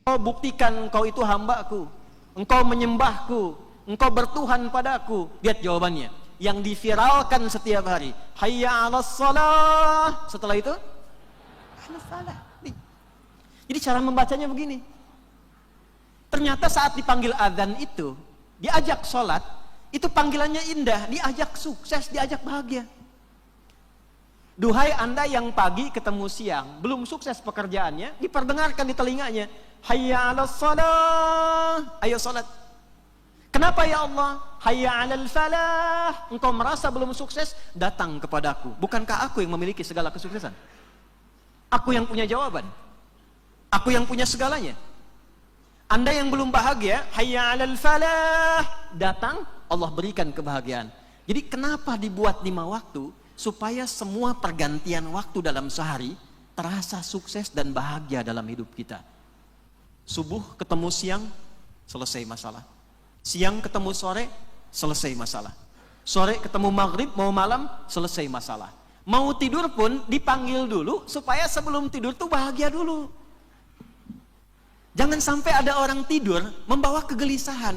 Engkau buktikan engkau itu hambaku, engkau menyembahku, engkau bertuhan padaku. Lihat jawabannya, yang diviralkan setiap hari, hayya 'alas shalah. Setelah itu 'alas shalah. Jadi cara membacanya begini. Ternyata saat dipanggil azan itu, diajak sholat, itu panggilannya indah, diajak sukses, diajak bahagia. Duhai Anda yang pagi ketemu siang, belum sukses pekerjaannya, diperdengarkan di telinganya, hayya 'alas shalah, ayo salat. Kenapa ya Allah? Hayya 'alal falah. Engkau merasa belum sukses, datang kepadaku. Bukankah aku yang memiliki segala kesuksesan? Aku yang punya jawaban. Aku yang punya segalanya. Anda yang belum bahagia, hayya 'alal falah, datang, Allah berikan kebahagiaan. Jadi kenapa dibuat 5 waktu? Supaya semua pergantian waktu dalam sehari terasa sukses dan bahagia dalam hidup kita. Subuh ketemu siang, selesai masalah. Siang ketemu sore, selesai masalah. Sore ketemu maghrib, mau malam, selesai masalah. Mau tidur pun dipanggil dulu, supaya sebelum tidur tuh bahagia dulu. Jangan sampai ada orang tidur membawa kegelisahan.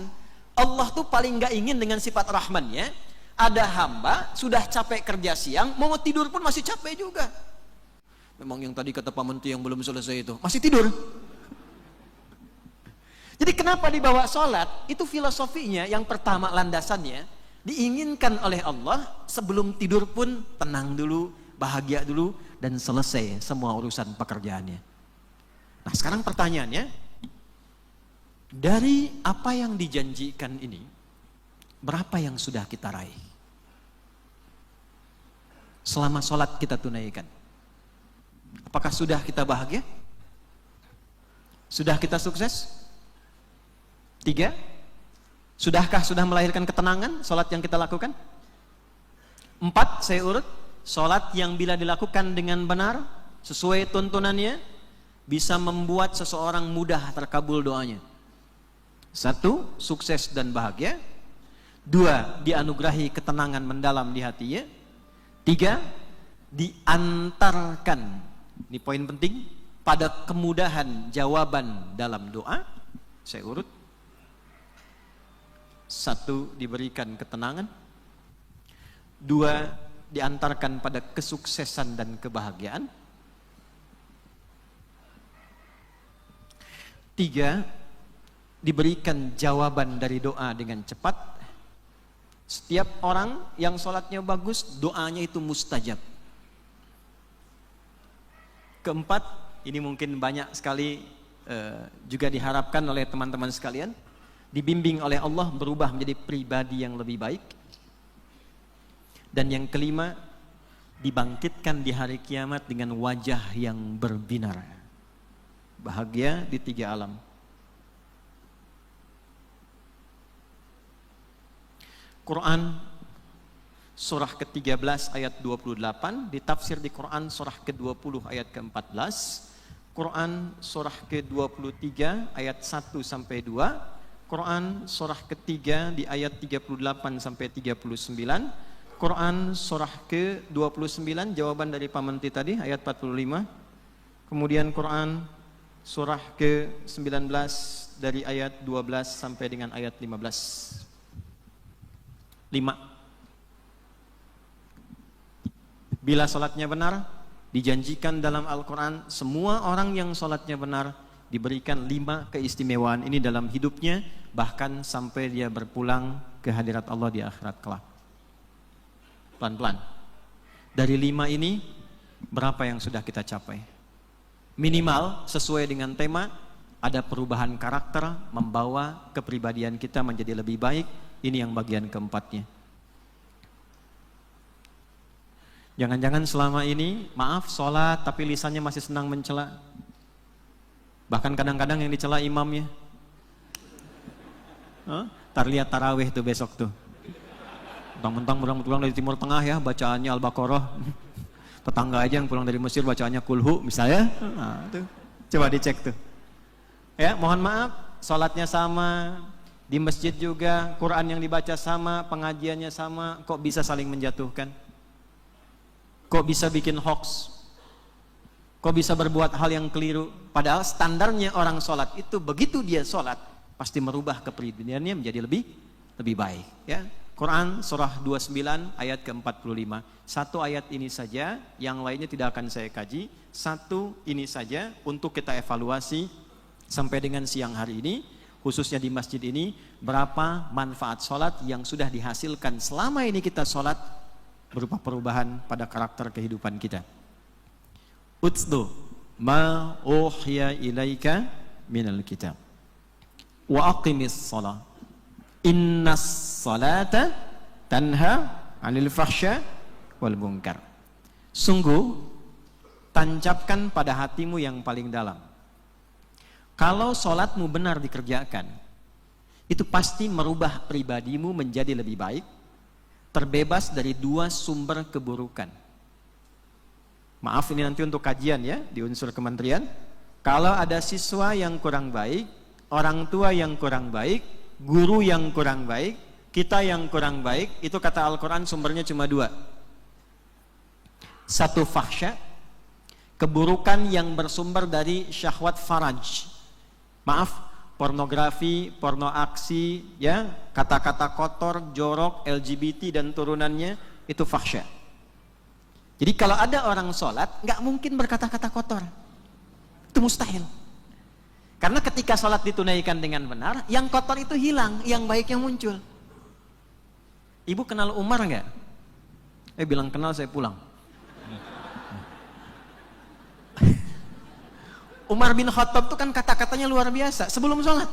Allah tuh paling gak ingin dengan sifat rahmannya, ada hamba sudah capek kerja siang, mau tidur pun masih capek juga. Memang yang tadi kata Pak Menteri yang belum selesai itu masih tidur. Jadi kenapa dibawa sholat? Itu filosofinya. Yang pertama, landasannya diinginkan oleh Allah sebelum tidur pun tenang dulu, bahagia dulu, dan selesai semua urusan pekerjaannya. Nah sekarang pertanyaannya, dari apa yang dijanjikan ini, berapa yang sudah kita raih? Selama sholat kita tunaikan, apakah sudah kita bahagia? Sudah kita sukses? 3, sudahkah sudah melahirkan ketenangan sholat yang kita lakukan? 4, saya urut, sholat yang bila dilakukan dengan benar, sesuai tuntunannya, bisa membuat seseorang mudah terkabul doanya. 1, sukses dan bahagia. 2, dianugerahi ketenangan mendalam di hatinya. 3, diantarkan, ini poin penting, pada kemudahan jawaban dalam doa. Saya urut. 1, diberikan ketenangan. 2, diantarkan pada kesuksesan dan kebahagiaan. 3, diberikan jawaban dari doa dengan cepat. Setiap orang yang sholatnya bagus, doanya itu mustajab. 4, ini mungkin banyak sekali juga diharapkan oleh teman-teman sekalian, dibimbing oleh Allah berubah menjadi pribadi yang lebih baik. Dan yang 5, dibangkitkan di hari kiamat dengan wajah yang berbinar. Bahagia di 3 alam. Quran surah ke-13 ayat 28, ditafsir di Quran surah ke-20 ayat ke-14, Quran surah ke-23 ayat 1 sampai 2, Quran surah ke-3 di ayat 38 sampai 39, Quran surah ke-29 jawaban dari Pak Menteri tadi ayat 45, kemudian Quran surah ke-19 dari ayat 12 sampai dengan ayat 15. 5. Bila sholatnya benar, dijanjikan dalam Al-Quran, semua orang yang sholatnya benar diberikan 5 keistimewaan ini dalam hidupnya, bahkan sampai dia berpulang ke hadirat Allah di akhirat kelak. Pelan-pelan. Dari 5 ini, berapa yang sudah kita capai? Minimal sesuai dengan tema, ada perubahan karakter, membawa kepribadian kita menjadi lebih baik. Ini yang bagian keempatnya. Jangan-jangan selama ini, maaf, sholat tapi lisannya masih senang mencela. Bahkan kadang-kadang yang dicela imamnya. Tar lihat tarawih tuh besok tuh. Mentang-mentang pulang dari Timur Tengah ya, bacaannya Al-Baqarah. Tetangga aja yang pulang dari Mesir bacaannya Kulhu misalnya. Nah, tuh. Coba dicek tuh. Ya, mohon maaf, sholatnya sama. Di masjid juga, Quran yang dibaca sama, pengajiannya sama, kok bisa saling menjatuhkan? Kok bisa bikin hoax? Kok kok bisa berbuat hal yang keliru? Padahal standarnya orang sholat itu begitu dia sholat pasti merubah kepribadiannya menjadi lebih baik. Ya, Quran surah 29 ayat ke-45. Satu ayat ini saja, yang lainnya tidak akan saya kaji. Satu ini saja untuk kita evaluasi sampai dengan siang hari ini, khususnya di masjid ini, berapa manfaat sholat yang sudah dihasilkan selama ini kita sholat berupa perubahan pada karakter kehidupan kita. Utsdu ma uhiya ilaika minal kitab wa aqimis shalah innas salata tanha 'anil fahsya wal munkar. Sungguh tancapkan pada hatimu yang paling dalam, kalau sholatmu benar dikerjakan, itu pasti merubah pribadimu menjadi lebih baik, terbebas dari dua sumber keburukan. Maaf, ini nanti untuk kajian ya di unsur kementerian. Kalau ada siswa yang kurang baik, orang tua yang kurang baik, guru yang kurang baik, kita yang kurang baik, itu kata Al-Quran sumbernya cuma dua. Satu fahsya, keburukan yang bersumber dari syahwat faraj. Maaf, pornografi, porno aksi, ya, kata-kata kotor, jorok, LGBT dan turunannya, itu fahsya. Jadi kalau ada orang sholat, nggak mungkin berkata-kata kotor. Itu mustahil. Karena ketika sholat ditunaikan dengan benar, yang kotor itu hilang, yang baik yang muncul. Ibu kenal Umar nggak? Bilang kenal, saya pulang. Umar bin Khattab itu kan kata-katanya luar biasa sebelum sholat.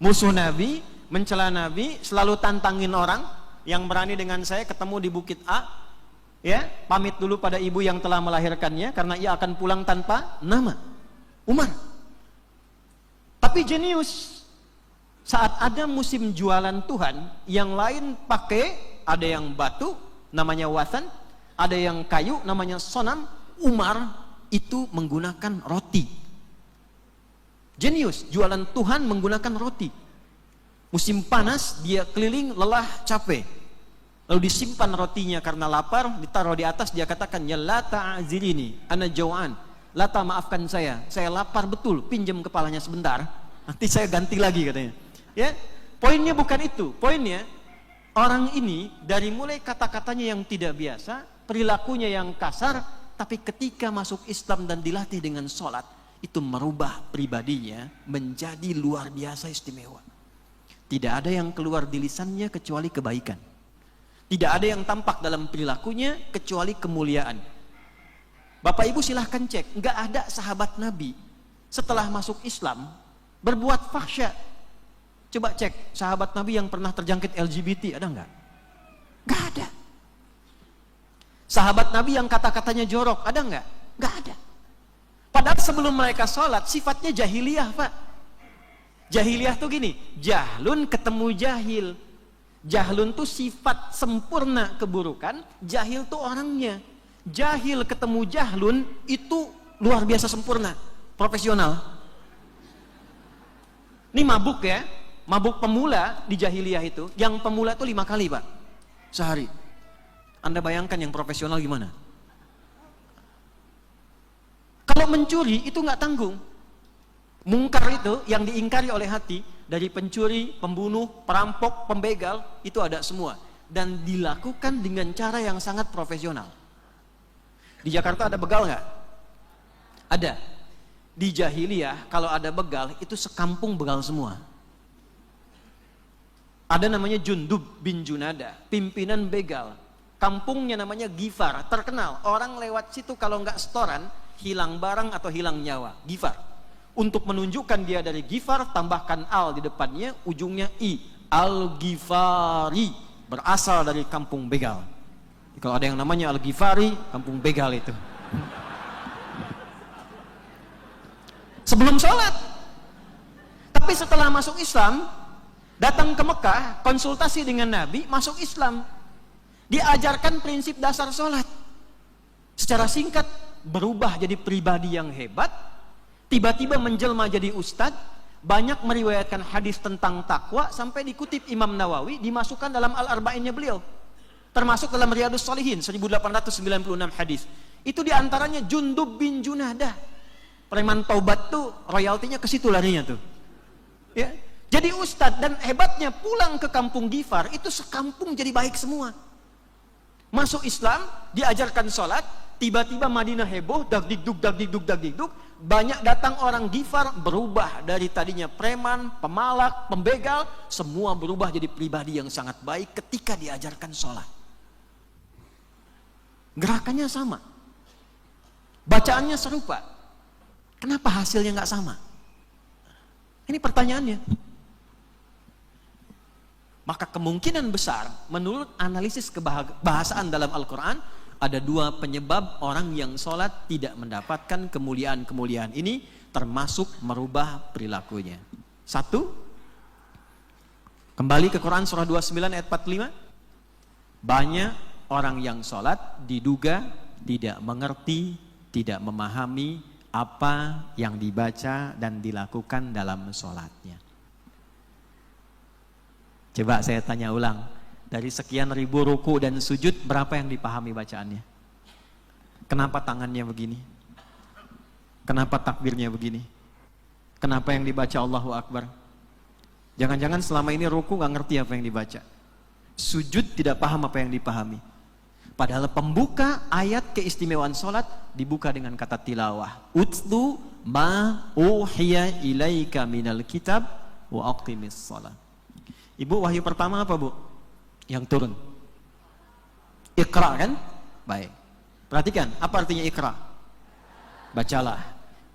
Musuh Nabi, mencela Nabi, selalu tantangin orang yang berani dengan saya ketemu di Bukit A, ya, pamit dulu pada ibu yang telah melahirkannya karena ia akan pulang tanpa nama. Umar. Tapi jenius. Saat ada musim jualan Tuhan, yang lain pakai, ada yang batu namanya wathan, ada yang kayu namanya sonam. Umar itu menggunakan roti. Jenius, jualan Tuhan menggunakan roti. Musim panas dia keliling, lelah, capek, lalu disimpan rotinya karena lapar, ditaruh di atas, dia katakan, ya lata azilini ana jau'an, lata maafkan saya lapar betul, pinjam kepalanya sebentar, nanti saya ganti lagi, katanya. Ya, poinnya bukan itu. Poinnya, orang ini dari mulai kata-katanya yang tidak biasa, perilakunya yang kasar, tapi ketika masuk Islam dan dilatih dengan sholat, itu merubah pribadinya menjadi luar biasa istimewa. Tidak ada yang keluar di lisannya kecuali kebaikan. Tidak ada yang tampak dalam perilakunya kecuali kemuliaan. Bapak Ibu silahkan cek, nggak ada sahabat Nabi setelah masuk Islam berbuat fahsya. Coba cek sahabat Nabi yang pernah terjangkit LGBT, ada nggak? Nggak ada. Sahabat Nabi yang kata-katanya jorok, ada nggak? Nggak ada. Padahal sebelum mereka sholat, sifatnya jahiliyah, Pak. Jahiliyah tuh gini, jahlun ketemu jahil. Jahlun tuh sifat sempurna keburukan, jahil tuh orangnya. Jahil ketemu jahlun, itu luar biasa sempurna, profesional. Ini mabuk ya, mabuk pemula di jahiliyah itu, yang pemula tuh 5 kali, Pak, sehari. Anda bayangkan yang profesional gimana? Kalau mencuri itu nggak tanggung. Mungkar itu yang diingkari oleh hati, dari pencuri, pembunuh, perampok, pembegal, itu ada semua. Dan dilakukan dengan cara yang sangat profesional. Di Jakarta ada begal nggak? Ada. Di jahiliyah kalau ada begal itu sekampung begal semua. Ada namanya Jundub bin Junada, pimpinan begal. Kampungnya namanya Gifar, terkenal. Orang lewat situ kalau nggak setoran, hilang barang atau hilang nyawa. Gifar. Untuk menunjukkan dia dari Gifar, tambahkan al di depannya, ujungnya i. Al-Ghifari, berasal dari kampung begal. Kalau ada yang namanya Al-Ghifari, kampung begal itu. Sebelum sholat. Tapi setelah masuk Islam, datang ke Mekah, konsultasi dengan Nabi, masuk Islam. Diajarkan prinsip dasar sholat. Secara singkat, berubah jadi pribadi yang hebat, tiba-tiba menjelma jadi ustadz, banyak meriwayatkan hadis tentang takwa, sampai dikutip Imam Nawawi, dimasukkan dalam Al-Arba'innya beliau. Termasuk dalam Riyadhus Shalihin, 1896 hadis. Itu diantaranya Jundub bin Junadah. Preman taubat tuh royaltinya ke situ larinya tuh. Ya. Jadi ustadz, dan hebatnya pulang ke kampung Gifar itu sekampung jadi baik semua. Masuk Islam, diajarkan sholat, tiba-tiba Madinah heboh, dagdikduk, dagdikduk, dagdikduk. Banyak datang orang Gifar, berubah dari tadinya preman, pemalak, pembegal, semua berubah jadi pribadi yang sangat baik ketika diajarkan sholat. Gerakannya sama, bacaannya serupa. Kenapa hasilnya nggak sama? Ini pertanyaannya. Maka kemungkinan besar menurut analisis kebahasaan dalam Al-Quran, ada dua penyebab orang yang sholat tidak mendapatkan kemuliaan-kemuliaan ini, termasuk merubah perilakunya. Satu, kembali ke Quran surah 29 ayat 45. Banyak orang yang sholat diduga tidak mengerti, tidak memahami apa yang dibaca dan dilakukan dalam sholatnya. Coba saya tanya ulang, dari sekian ribu ruku dan sujud, berapa yang dipahami bacaannya? Kenapa tangannya begini? Kenapa takbirnya begini? Kenapa yang dibaca Allahu Akbar? Jangan-jangan selama ini ruku gak ngerti apa yang dibaca. Sujud tidak paham apa yang dipahami. Padahal pembuka ayat keistimewaan sholat dibuka dengan kata tilawah. Utlu ma uhiya ilaika minal kitab wa aqimis sholat. Ibu, wahyu pertama apa, Bu? Yang turun. Iqra kan? Baik. Perhatikan, apa artinya Iqra? Bacalah.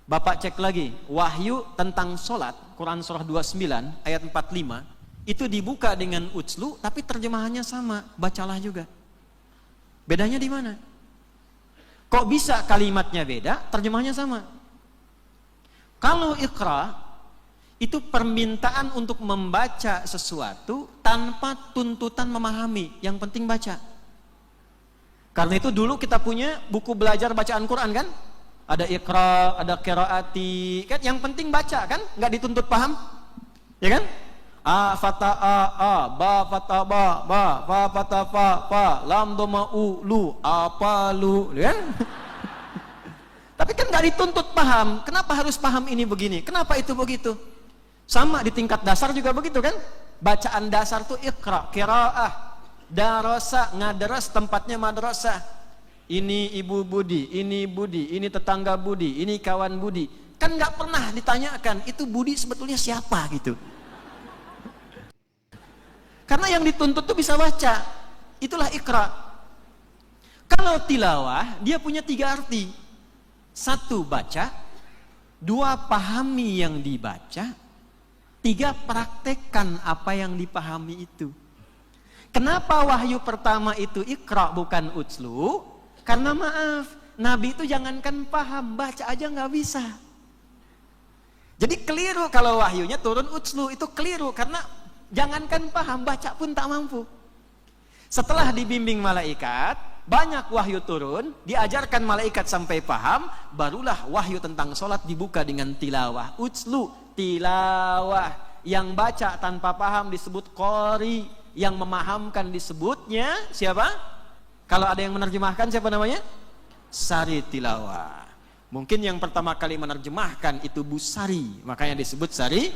Bapak cek lagi, wahyu tentang sholat, Quran surah 29 ayat 45, itu dibuka dengan utslu, tapi terjemahannya sama, bacalah juga. Bedanya di mana? Kok bisa kalimatnya beda, terjemahannya sama? Kalau Iqra, itu permintaan untuk membaca sesuatu tanpa tuntutan memahami, yang penting baca. Karena itu dulu kita punya buku belajar bacaan Quran kan? Ada Iqra, ada qiraati, kan yang penting baca kan? Nggak dituntut paham. Ya kan? A fata a, ba fata ba, fa fata fa, lam doma u lu, apa lu, kan? Tapi kan nggak dituntut paham. Kenapa harus paham ini begini? Kenapa itu begitu? Sama di tingkat dasar juga begitu kan? Bacaan dasar tuh Iqra, qiraah, darasa, ngadaras tempatnya madrasah. Ini ibu Budi, ini tetangga Budi, ini kawan Budi. Kan nggak pernah ditanyakan itu Budi sebetulnya siapa gitu. Karena yang dituntut tuh bisa baca. Itulah Iqra. Kalau tilawah, dia punya 3 arti. 1, baca. 2, pahami yang dibaca. 3, praktekkan apa yang dipahami itu. Kenapa wahyu pertama itu Iqra bukan utslu? Karena maaf, Nabi itu jangankan paham, baca aja nggak bisa. Jadi keliru kalau wahyunya turun utslu, itu keliru karena jangankan paham, baca pun tak mampu. Setelah dibimbing malaikat, banyak wahyu turun, diajarkan malaikat sampai paham, barulah wahyu tentang sholat dibuka dengan tilawah. Utslu, tilawah. Yang baca tanpa paham disebut qari, yang memahamkan disebutnya siapa? Kalau ada yang menerjemahkan siapa namanya? Sari tilawah. Mungkin yang pertama kali menerjemahkan itu Bu Sari, makanya disebut Sari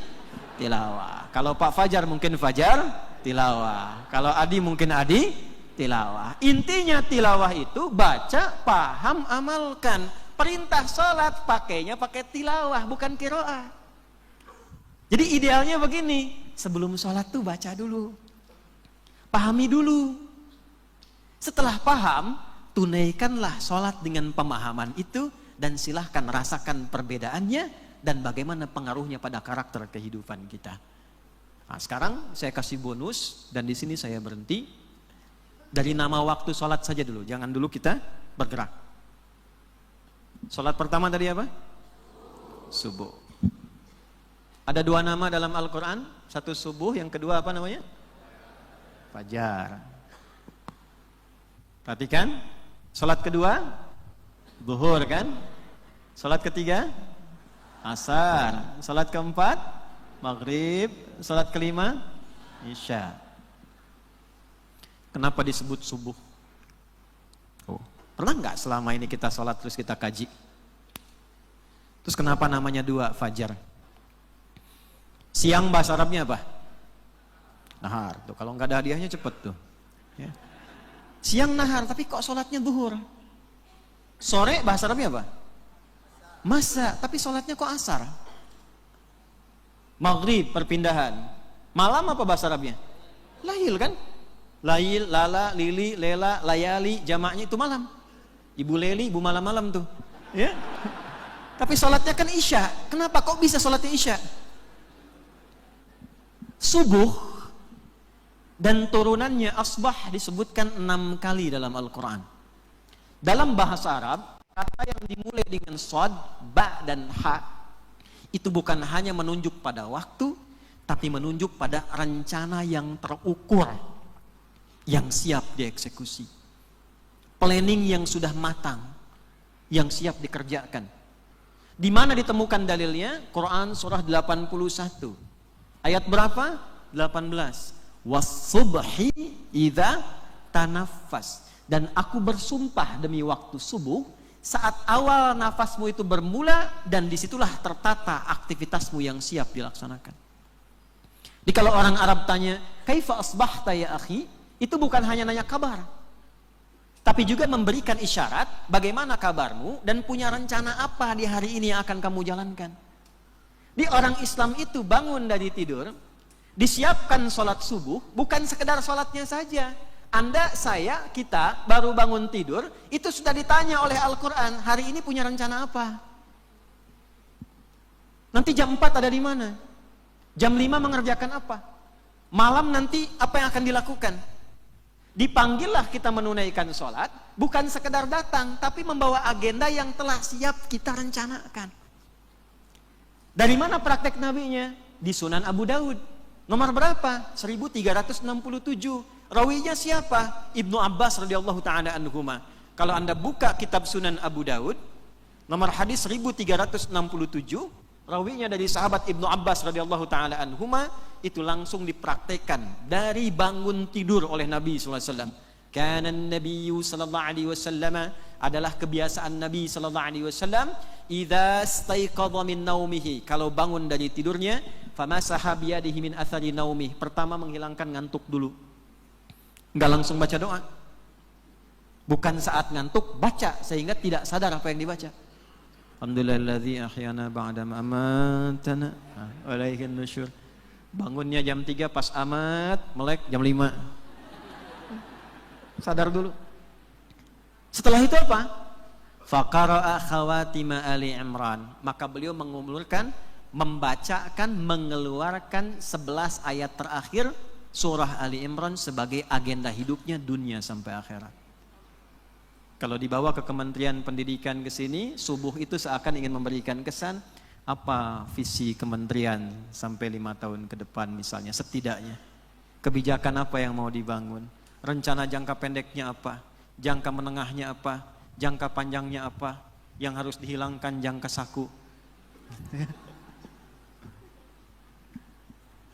tilawah. Kalau Pak Fajar mungkin Fajar tilawah. Kalau Adi mungkin Adi tilawah. Intinya tilawah itu baca, paham, amalkan. Perintah sholat pakainya pakai tilawah, bukan qiraah. Jadi idealnya begini, sebelum sholat tuh baca dulu, pahami dulu. Setelah paham, tunaikanlah sholat dengan pemahaman itu, dan silahkan rasakan perbedaannya dan bagaimana pengaruhnya pada karakter kehidupan kita. Nah, sekarang saya kasih bonus, dan di sini saya berhenti. Dari nama waktu sholat saja dulu, jangan dulu kita bergerak. Sholat pertama tadi apa? Subuh. Ada 2 nama dalam Al-Quran, satu subuh, yang kedua apa namanya? Fajar. Perhatikan, sholat kedua, zuhur kan? Sholat ketiga, asar. Sholat keempat, maghrib. Sholat kelima, isya. Kenapa disebut subuh? Oh, Pernah nggak selama ini kita sholat terus kita kaji? Terus kenapa namanya 2 fajar? Siang bahasa Arabnya apa? Nahar. Tuh, kalau nggak ada hadiahnya cepet tuh. Ya. Siang nahar, tapi kok sholatnya duhur? Sore bahasa Arabnya apa? Masa, tapi sholatnya kok asar? Maghrib perpindahan. Malam apa bahasa Arabnya? Lail kan? Lail, lala, lili, lela, layali, jamaknya itu malam. Ibu Leli, ibu malam-malam tuh. Ya. Tapi sholatnya kan isya. Kenapa kok bisa sholatnya isya? Subuh dan turunannya asbah disebutkan 6 kali dalam Al-Quran. Dalam bahasa Arab, kata yang dimulai dengan shad, ba dan ha itu bukan hanya menunjuk pada waktu, tapi menunjuk pada rencana yang terukur, yang siap dieksekusi, planning yang sudah matang, yang siap dikerjakan. Di mana ditemukan dalilnya? Quran surah 81 ayat berapa? 18. Was-subhi idza tanaffas. Dan aku bersumpah demi waktu subuh saat awal nafasmu itu bermula, dan disitulah tertata aktivitasmu yang siap dilaksanakan. Jadi kalau orang Arab tanya, kaifa asbahta ya akhi? Itu bukan hanya nanya kabar, tapi juga memberikan isyarat bagaimana kabarmu dan punya rencana apa di hari ini yang akan kamu jalankan. Di orang Islam itu bangun dari tidur, disiapkan sholat subuh, bukan sekedar sholatnya saja. Anda, saya, kita baru bangun tidur, itu sudah ditanya oleh Al-Quran, hari ini punya rencana apa? Nanti jam 4 ada di mana? Jam 5 mengerjakan apa? Malam nanti apa yang akan dilakukan? Dipanggillah kita menunaikan sholat, bukan sekedar datang, tapi membawa agenda yang telah siap kita rencanakan. Dari mana praktek nabinya? Di Sunan Abu Daud. Nomor berapa? 1367. Rawinya siapa? Ibnu Abbas radhiyallahu ta'ala anhuma. Kalau Anda buka kitab Sunan Abu Daud, nomor hadis 1367, rawinya dari sahabat Ibnu Abbas radhiyallahu ta'ala anhuma, itu langsung dipraktekkan dari bangun tidur oleh Nabi SAW. Kana Nabiyyu sallallahu alaihi wasallam, adalah kebiasaan Nabi sallallahu alaihi wasallam, idza staiqadha min naumihi, kalau bangun dari tidurnya, famasaha biyadihi min athari naumih, pertama menghilangkan ngantuk dulu. Enggak langsung baca doa. Bukan saat ngantuk baca sehingga tidak sadar apa yang dibaca. Alhamdulillahilladzi ahyana ba'da ma amatana wa ilaihin nusyur. Bangunnya jam 3 pas amat, melek jam 5. Sadar dulu. Setelah itu apa? Faqara'a khawatima Ali Imran. Maka beliau mengumumkan, membacakan, mengeluarkan 11 ayat terakhir surah Ali Imran sebagai agenda hidupnya dunia sampai akhirat. Kalau dibawa ke Kementerian Pendidikan ke sini, subuh itu seakan ingin memberikan kesan apa visi kementerian sampai 5 tahun ke depan misalnya, setidaknya. Kebijakan apa yang mau dibangun? Rencana jangka pendeknya apa? Jangka menengahnya apa? Jangka panjangnya apa? Yang harus dihilangkan jangka saku.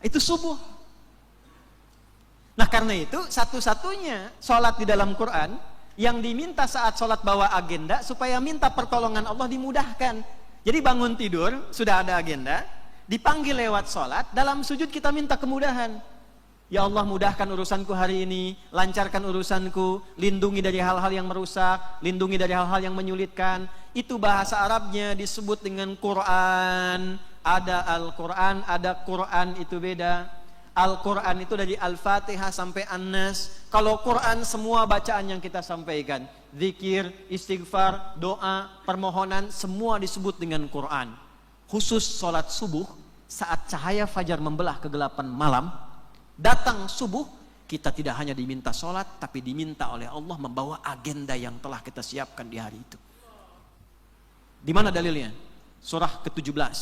Itu subuh. Nah karena itu satu-satunya sholat di dalam Quran yang diminta saat sholat bawa agenda supaya minta pertolongan Allah dimudahkan. Jadi bangun tidur sudah ada agenda, dipanggil lewat sholat, dalam sujud kita minta kemudahan. Ya Allah, mudahkan urusanku hari ini, lancarkan urusanku, lindungi dari hal-hal yang merusak, lindungi dari hal-hal yang menyulitkan. Itu bahasa Arabnya disebut dengan Quran. Ada Al-Quran, ada Quran, itu beda. Al-Quran itu dari Al-Fatihah sampai An-Nas. Kalau Quran semua bacaan yang kita sampaikan, zikir, istighfar, doa, permohonan, semua disebut dengan Quran. Khusus sholat subuh, saat cahaya fajar membelah kegelapan malam, datang subuh, kita tidak hanya diminta sholat, tapi diminta oleh Allah membawa agenda yang telah kita siapkan di hari itu. Di mana dalilnya? Surah ke-17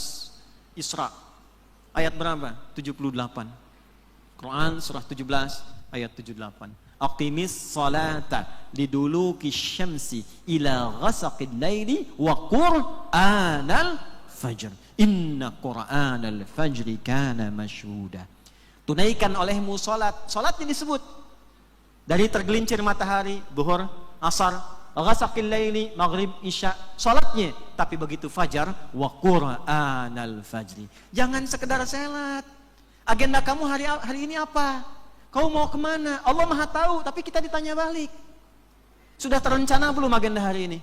Isra, ayat berapa? 78. Quran surah 17 ayat 78. Aqimis salata liduluki syamsi ila ghasaqil laili wa qur'anal fajr. Inna qur'anal fajri kana mashhuda. Tunaikan olehmu salat. Salat yang disebut dari tergelincir matahari, zuhur, asar, ghasaqil laili, maghrib, isya, salatnya. Tapi begitu fajar, wa qur'anal fajri. Jangan sekedar salat. Agenda kamu hari ini apa? Kau mau kemana? Allah Maha tahu, tapi kita ditanya balik. Sudah terencana belum agenda hari ini?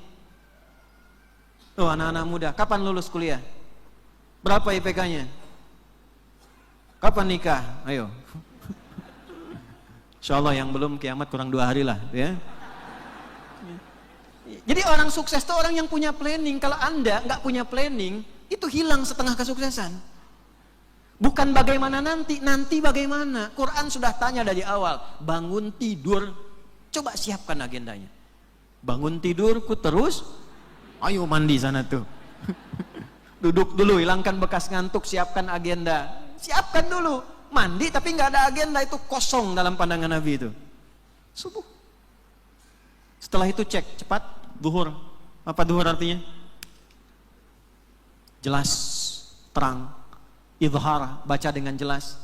Tuh anak-anak muda, kapan lulus kuliah? Berapa IPK-nya? Kapan nikah? Ayo. Insyaallah yang belum kiamat kurang 2 hari lah, ya. Jadi orang sukses itu orang yang punya planning. Kalau Anda nggak punya planning, itu hilang setengah kesuksesan. Bukan bagaimana nanti bagaimana. Quran sudah tanya dari awal. Bangun tidur, coba siapkan agendanya. Bangun tidurku terus, ayo mandi sana tuh. Duduk dulu, hilangkan bekas ngantuk, siapkan agenda. Siapkan dulu. Mandi tapi nggak ada agenda, itu kosong dalam pandangan Nabi itu. Subuh. Setelah itu cek cepat duhur. Apa duhur artinya? Jelas, terang, idhar, baca dengan jelas.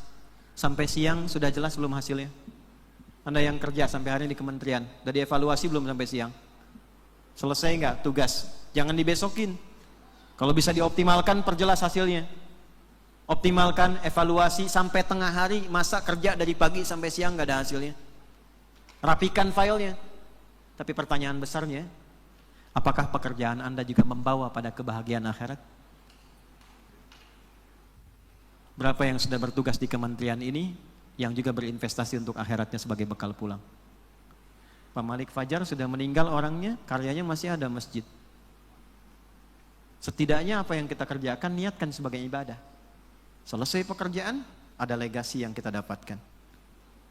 Sampai siang sudah jelas belum hasilnya? Anda yang kerja sampai hari ini di kementerian, udah dievaluasi belum sampai siang? Selesai nggak tugas? Jangan dibesokin. Kalau bisa dioptimalkan, perjelas hasilnya. Optimalkan, evaluasi sampai tengah hari, masa kerja dari pagi sampai siang nggak ada hasilnya. Rapikan filenya. Tapi pertanyaan besarnya, apakah pekerjaan Anda juga membawa pada kebahagiaan akhirat? Berapa yang sudah bertugas di kementerian ini yang juga berinvestasi untuk akhiratnya sebagai bekal pulang? Pak Malik Fajar sudah meninggal orangnya, karyanya masih ada masjid. Setidaknya apa yang kita kerjakan niatkan sebagai ibadah. Selesai pekerjaan, ada legasi yang kita dapatkan.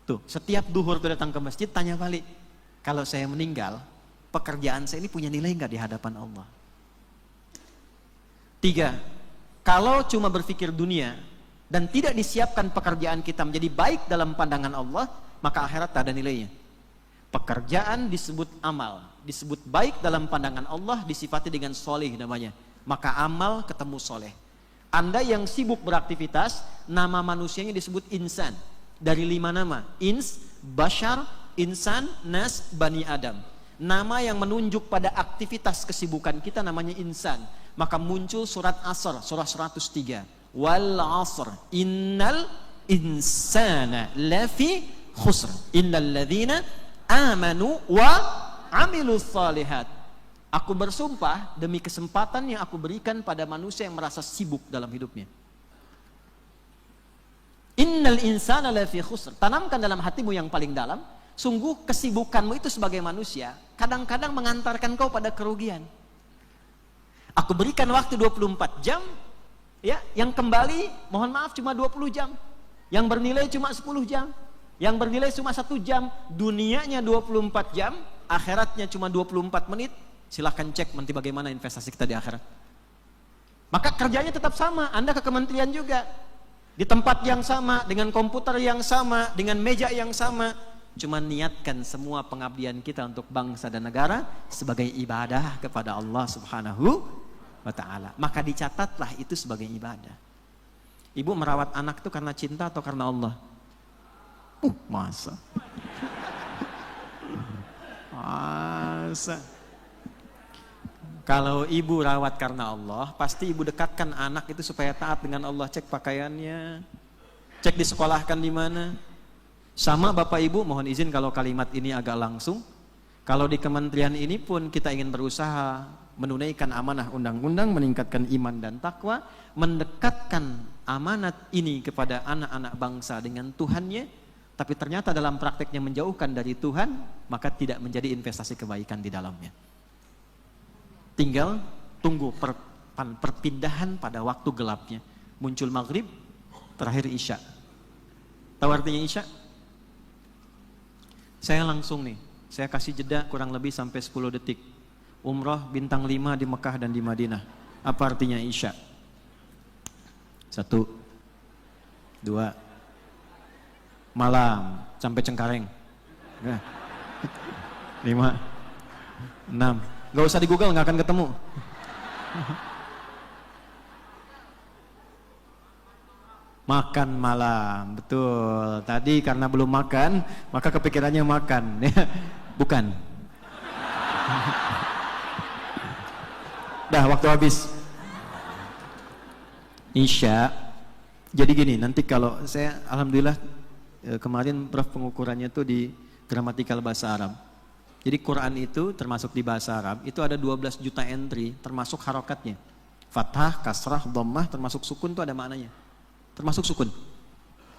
Tuh, setiap duhur tuh datang ke masjid, tanya balik. Kalau saya meninggal, pekerjaan saya ini punya nilai nggak di hadapan Allah? 3, kalau cuma berpikir dunia dan tidak disiapkan pekerjaan kita menjadi baik dalam pandangan Allah, maka akhirat tak ada nilainya. Pekerjaan disebut amal, disebut baik dalam pandangan Allah, disifati dengan soleh namanya. Maka amal ketemu soleh. Anda yang sibuk beraktivitas, nama manusianya disebut insan. Dari 5 nama, ins, bashar, insan, nas, bani adam. Nama yang menunjuk pada aktivitas kesibukan kita namanya insan. Maka muncul surat Asr, surah 103. Wal asr, innal insana lafi khusr. Innal ladhina amanu wa amilus salihat. Aku bersumpah demi kesempatan yang aku berikan pada manusia yang merasa sibuk dalam hidupnya. Innal insana lafi khusr. Tanamkan dalam hatimu yang paling dalam, sungguh kesibukanmu itu sebagai manusia kadang-kadang mengantarkan kau pada kerugian. Aku berikan waktu 24 jam, ya, yang kembali mohon maaf cuma 20 jam. Yang bernilai cuma 10 jam. Yang bernilai cuma 1 jam. Dunianya 24 jam, akhiratnya cuma 24 menit. Silahkan cek nanti bagaimana investasi kita di akhirat. Maka kerjanya tetap sama, Anda ke kementerian juga. Di tempat yang sama, dengan komputer yang sama, dengan meja yang sama. Cuma niatkan semua pengabdian kita untuk bangsa dan negara sebagai ibadah kepada Allah Subhanahu wa ta'ala. Maka dicatatlah itu sebagai ibadah. Ibu merawat anak itu karena cinta atau karena Allah? Masa? Kalau ibu rawat karena Allah, pasti ibu dekatkan anak itu supaya taat dengan Allah. Cek pakaiannya, cek disekolahkan di mana. Sama bapak ibu, mohon izin kalau kalimat ini agak langsung. Kalau di kementerian ini pun kita ingin berusaha menunaikan amanah undang-undang, meningkatkan iman dan takwa, mendekatkan amanat ini kepada anak-anak bangsa dengan Tuhannya, tapi ternyata dalam prakteknya menjauhkan dari Tuhan, maka tidak menjadi investasi kebaikan di dalamnya. Tinggal tunggu perpindahan pada waktu gelapnya. Muncul maghrib, terakhir isya. Tahu artinya isya? Saya langsung nih, saya kasih jeda kurang lebih sampai 10 detik. Umrah bintang 5 di Mekah dan di Madinah. Apa artinya isya? 1, 2, malam sampai Cengkareng. 5, 6. Gak usah di Google, gak akan ketemu. Makan malam, betul. Tadi karena belum makan, maka kepikirannya makan. Bukan. Dah, waktu habis. Isya. Jadi gini, nanti kalau saya alhamdulillah kemarin Prof pengukurannya tuh di gramatikal bahasa Arab. Jadi Quran itu termasuk di bahasa Arab itu ada 12 juta entry termasuk harokatnya. Fathah, kasrah, dhammah termasuk sukun tuh ada maknanya. Termasuk sukun.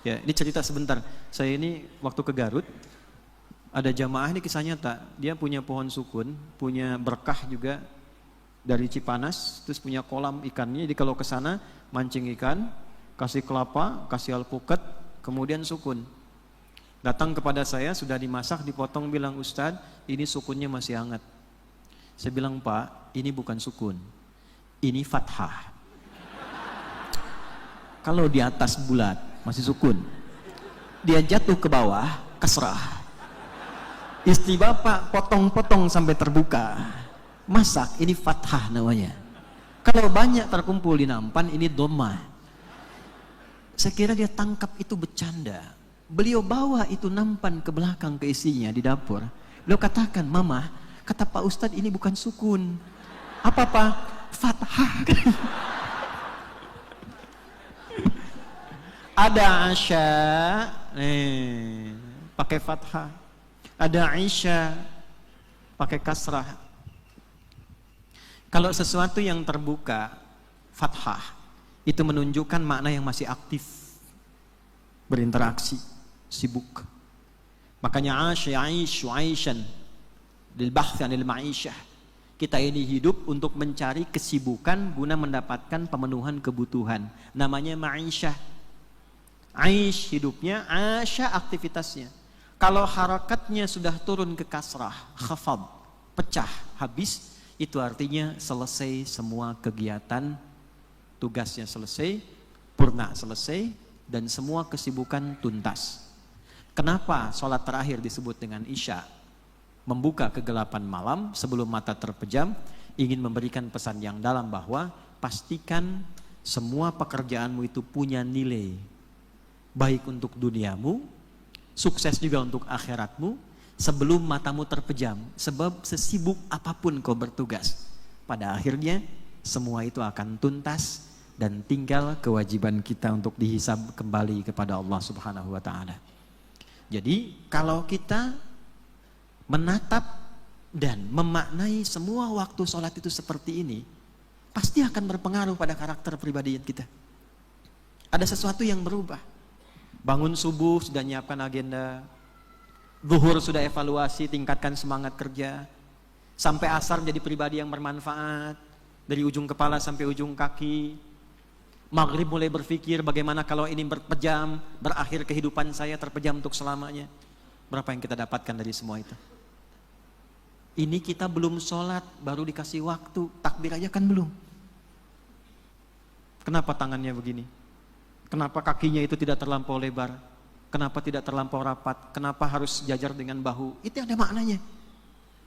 Ya, ini cerita sebentar. Saya ini waktu ke Garut ada jamaah, ini kisah nyata. Dia punya pohon sukun, punya berkah juga dari Cipanas, terus punya kolam ikannya. Jadi kalau ke sana mancing ikan, kasih kelapa, kasih alpukat, kemudian sukun. Datang kepada saya, sudah dimasak, dipotong, bilang, Ustadz, ini sukunnya masih hangat. Saya bilang, Pak, ini bukan sukun, ini fathah. Kalau di atas bulat, masih sukun. Dia jatuh ke bawah, kasrah. Istri bapak potong-potong sampai terbuka. Masak, ini fathah namanya. Kalau banyak terkumpul di nampan, ini dhammah. Saya kira dia tangkap itu bercanda. Beliau bawa itu nampan ke belakang ke istrinya di dapur. Beliau katakan, Mama, kata Pak Ustadz ini bukan sukun. Apa Pak? Fathah. Ada Asya, pakai fathah. Ada Isya, pakai kasrah. Kalau sesuatu yang terbuka, fathah, itu menunjukkan makna yang masih aktif, berinteraksi, sibuk. Makanya Aishan lil bahthi 'anil ma'isyah. Kita ini hidup untuk mencari kesibukan guna mendapatkan pemenuhan kebutuhan. Namanya ma'isyah. Aish hidupnya, asya aktivitasnya. Kalau harakatnya sudah turun ke kasrah, khafad, pecah, habis, itu artinya selesai semua kegiatan, tugasnya selesai, purna selesai, dan semua kesibukan tuntas. Kenapa sholat terakhir disebut dengan Isya? Membuka kegelapan malam sebelum mata terpejam, ingin memberikan pesan yang dalam bahwa pastikan semua pekerjaanmu itu punya nilai, baik untuk duniamu, sukses juga untuk akhiratmu, sebelum matamu terpejam. Sebab sesibuk apapun kau bertugas, pada akhirnya semua itu akan tuntas dan tinggal kewajiban kita untuk dihisab kembali kepada Allah Subhanahu wa taala. Jadi kalau kita menatap dan memaknai semua waktu sholat itu seperti ini, pasti akan berpengaruh pada karakter pribadi kita. Ada sesuatu yang berubah. Bangun subuh sudah nyiapkan agenda, zuhur sudah evaluasi, tingkatkan semangat kerja, sampai asar menjadi pribadi yang bermanfaat, dari ujung kepala sampai ujung kaki. Maghrib mulai berpikir bagaimana kalau ini berpejam, berakhir kehidupan saya terpejam untuk selamanya. Berapa yang kita dapatkan dari semua itu? Ini kita belum sholat, baru dikasih waktu, takbir aja kan belum. Kenapa tangannya begini? Kenapa kakinya itu tidak terlampau lebar? Kenapa tidak terlampau rapat? Kenapa harus jajar dengan bahu? Itu ada maknanya.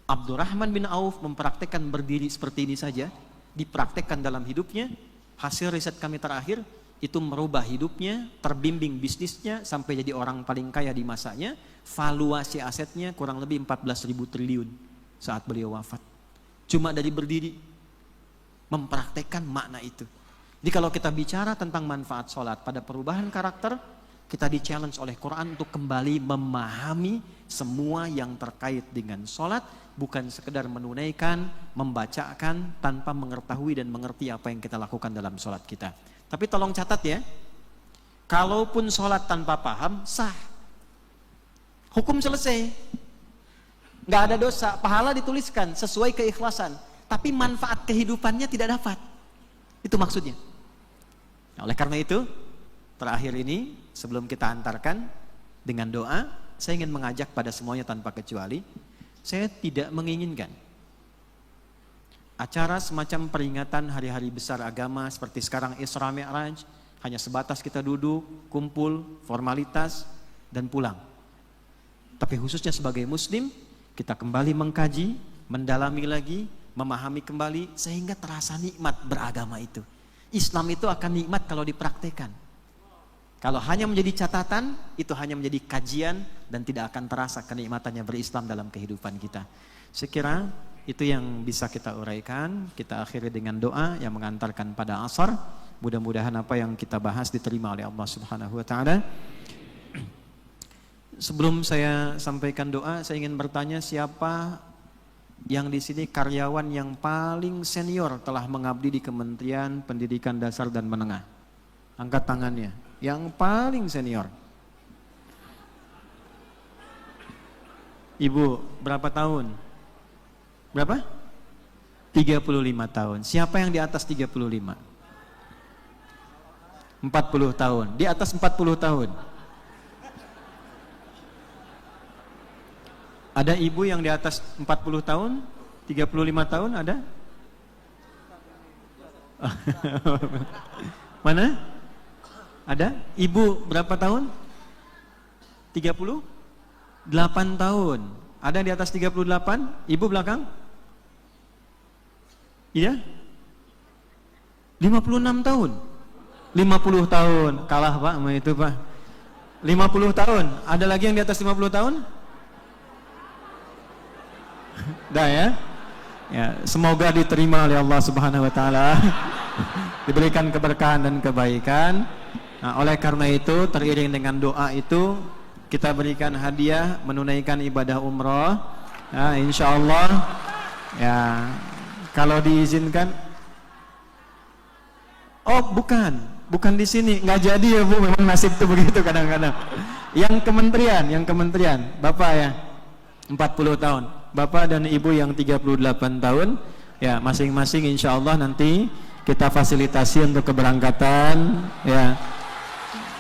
Abdurrahman bin Auf mempraktekkan berdiri seperti ini saja, dipraktekkan dalam hidupnya. Hasil riset kami terakhir, itu merubah hidupnya, terbimbing bisnisnya, sampai jadi orang paling kaya di masanya. Valuasi asetnya kurang lebih 14.000 triliun saat beliau wafat. Cuma dari berdiri, mempraktekkan makna itu. Jadi kalau kita bicara tentang manfaat sholat pada perubahan karakter, kita di-challenge oleh Quran untuk kembali memahami semua yang terkait dengan sholat, bukan sekedar menunaikan, membacakan tanpa mengetahui dan mengerti apa yang kita lakukan dalam sholat kita. Tapi tolong catat ya, kalaupun sholat tanpa paham, sah. Hukum selesai. Nggak ada dosa, pahala dituliskan sesuai keikhlasan. Tapi manfaat kehidupannya tidak dapat. Itu maksudnya. Nah, oleh karena itu, terakhir ini sebelum kita antarkan dengan doa, saya ingin mengajak pada semuanya tanpa kecuali, saya tidak menginginkan acara semacam peringatan hari-hari besar agama seperti sekarang Isra Mi'raj hanya sebatas kita duduk, kumpul, formalitas dan pulang. Tapi khususnya sebagai muslim, kita kembali mengkaji, mendalami lagi, memahami kembali sehingga terasa nikmat beragama itu. Islam itu akan nikmat kalau dipraktekkan. Kalau hanya menjadi catatan, itu hanya menjadi kajian dan tidak akan terasa kenikmatannya berislam dalam kehidupan kita. Saya kira Itu yang bisa kita uraikan. Kita akhiri dengan doa yang mengantarkan pada asar. Mudah-mudahan apa yang kita bahas diterima oleh Allah Subhanahu wa taala. Sebelum saya sampaikan doa, saya ingin bertanya, siapa yang di sini karyawan yang paling senior telah mengabdi di Kementerian Pendidikan Dasar dan Menengah? Angkat tangannya. Yang paling senior. Ibu, berapa tahun? Berapa? 35 tahun. Siapa yang di atas 35? 40 tahun. Di atas 40 tahun. Ada ibu yang di atas 40 tahun? 35 tahun ada? Mana? Ada? Ibu berapa tahun? 38 tahun. Ada yang di atas 38? Ibu belakang? Iya? 56 tahun. 50 tahun. Kalah Pak sama itu Pak. 50 tahun. Ada lagi yang di atas 50 tahun? Dah ya? Ya, semoga diterima oleh Allah Subhanahu wa taala. Diberikan keberkahan dan kebaikan. Nah, oleh karena itu, teriring dengan doa itu, kita berikan hadiah menunaikan ibadah umroh. Nah, insya Allah ya, kalau diizinkan. Oh, bukan di sini, nggak jadi ya Bu, memang nasib itu begitu kadang-kadang. Yang kementerian, Bapak ya, 40 tahun. Bapak dan Ibu yang 38 tahun, ya masing-masing insya Allah nanti kita fasilitasi untuk keberangkatan ya.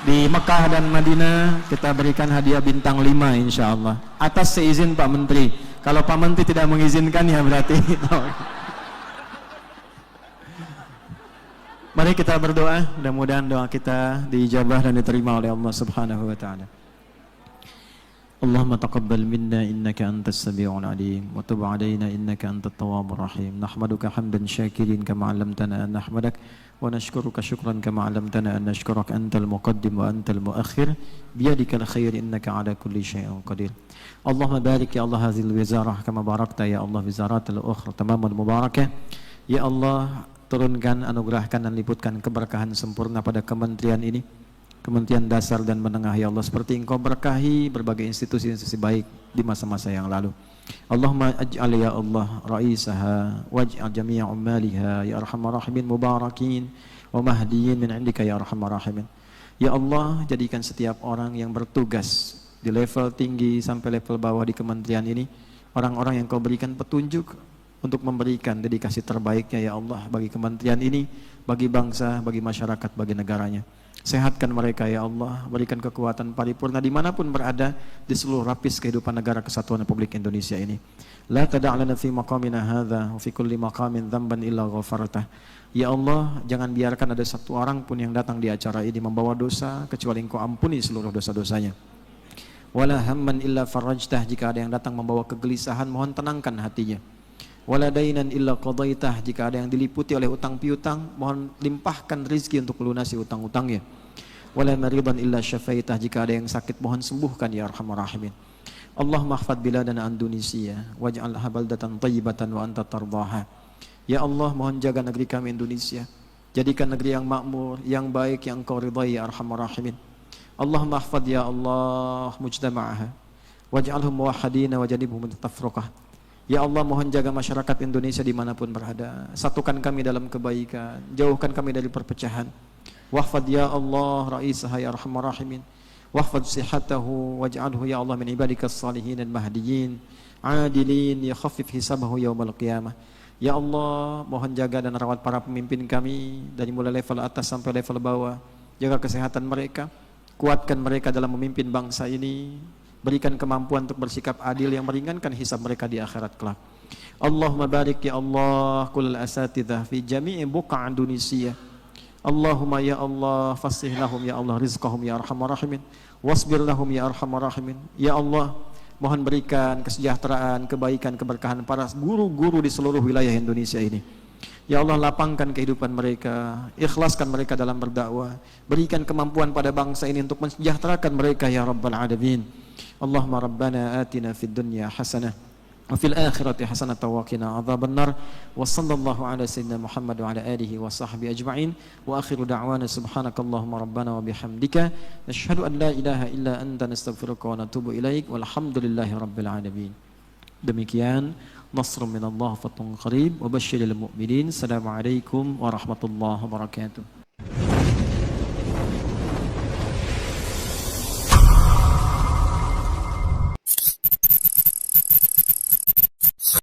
Di Mekah dan Madinah kita berikan hadiah bintang 5 insya Allah. Atas seizin Pak Menteri. Kalau Pak Menteri tidak mengizinkan ya berarti. Mari kita berdoa, mudah-mudahan doa kita diijabah dan diterima oleh Allah Subhanahu wa taala. Allahumma taqabbal minna innaka antas sami'ul alim wa tub 'alaina innaka antat tawwabur rahim. Nahmaduka hamdan syakirin kama 'allamtana an nahmadak wa nashkuruka syukran kama 'allamtana an nashkuraka antal muqaddim wa antal muakhir biyadikal khair innaka 'ala kulli syai'in qadir. Allahumma barik ya Allah hadhil wizarah kama barakta ya Allah wizaratil ukhra tamaman mubarakah. Ya Allah, turunkan, anugerahkan dan liputkan keberkahan sempurna pada kementerian ini, Kementerian Dasar dan Menengah ya Allah, seperti Engkau berkahi berbagai institusi-institusi baik di masa-masa yang lalu. Allahumma aj'al ya Allah ra'isaha waj'al jami'a ummaliha ya arhamar rahimin mubarakin wa mahdiyin min indika ya arhamar rahimin. Ya Allah, jadikan setiap orang yang bertugas di level tinggi sampai level bawah di kementerian ini orang-orang yang Kau berikan petunjuk untuk memberikan dedikasi terbaiknya ya Allah bagi kementerian ini, bagi bangsa, bagi masyarakat, bagi negaranya. Sehatkan mereka ya Allah, berikan kekuatan paripurna dimanapun berada di seluruh lapis kehidupan negara kesatuan Republik Indonesia ini. La tada'lana fi maqamina hadha wa fi kulli maqamin dhanban illa ghafartah. Ya Allah, jangan biarkan ada satu orang pun yang datang di acara ini membawa dosa kecuali Engkau ampuni seluruh dosa-dosanya. Wala hamman illa farajtah, jika ada yang datang membawa kegelisahan mohon tenangkan hatinya. Wala dainan illa qadaitah, jika ada yang diliputi oleh utang piutang mohon limpahkan rizki untuk melunasi utang-utangnya. Wala maridan illa syafaitah, jika ada yang sakit mohon sembuhkan ya arhamar rahimin. Allahumma ihfad biladana Indonesia waj'alha baldatan thayyibatan wa anta tardaha. Ya Allah, mohon jaga negeri kami Indonesia, jadikan negeri yang makmur, yang baik, yang Engkau ridhai ya arhamar rahimin. Allahumma ihfad ya Allah mujtama'aha waj'alhum muwahhidina wajadibhum tafruqah. Ya Allah, mohon jaga masyarakat Indonesia dimanapun berada, satukan kami dalam kebaikan, jauhkan kami dari perpecahan. Wahfad ya Allah ra'isaha ya arhamar rahimin, wahfad sihatahu waj'alhu ya Allah min ibadikas salihin dan mahdiyin adilin ya khaffif hisabahu yaumal qiyamah. Ya Allah, mohon jaga dan rawat para pemimpin kami dari mulai level atas sampai level bawah, jaga kesehatan mereka, kuatkan mereka dalam memimpin bangsa ini, berikan kemampuan untuk bersikap adil yang meringankan hisab mereka di akhirat kelak. Allahumma barik ya Allah kullal asatidzah fi jami'i buqa' Indonesia. Allahumma ya Allah fasih lahum ya Allah rizqahum ya arhamar rahimin, wasbir lahum ya arhamar rahimin. Ya Allah, mohon berikan kesejahteraan, kebaikan, keberkahan para guru-guru di seluruh wilayah Indonesia ini. Ya Allah, lapangkan kehidupan mereka, ikhlaskan mereka dalam berdakwah, berikan kemampuan pada bangsa ini untuk mensejahterakan mereka ya Rabbal Alamin. Allahumma Rabbana atina fid dunya hasanah وفي الآخرة حسنة وقنا عذاب النار وصلى الله على سيدنا محمد وعلى آله وصحبه أجمعين وآخر دعوانا سبحانك اللهم ربنا وبحمدك نشهد أن لا إله إلا أنت نستغفرك ونتوب إليك والحمد لله رب العالمين. Demikian nasrun minallah fathun qarib wa basyiril mu'minin. Assalamualaikum warahmatullahi wabarakatuh.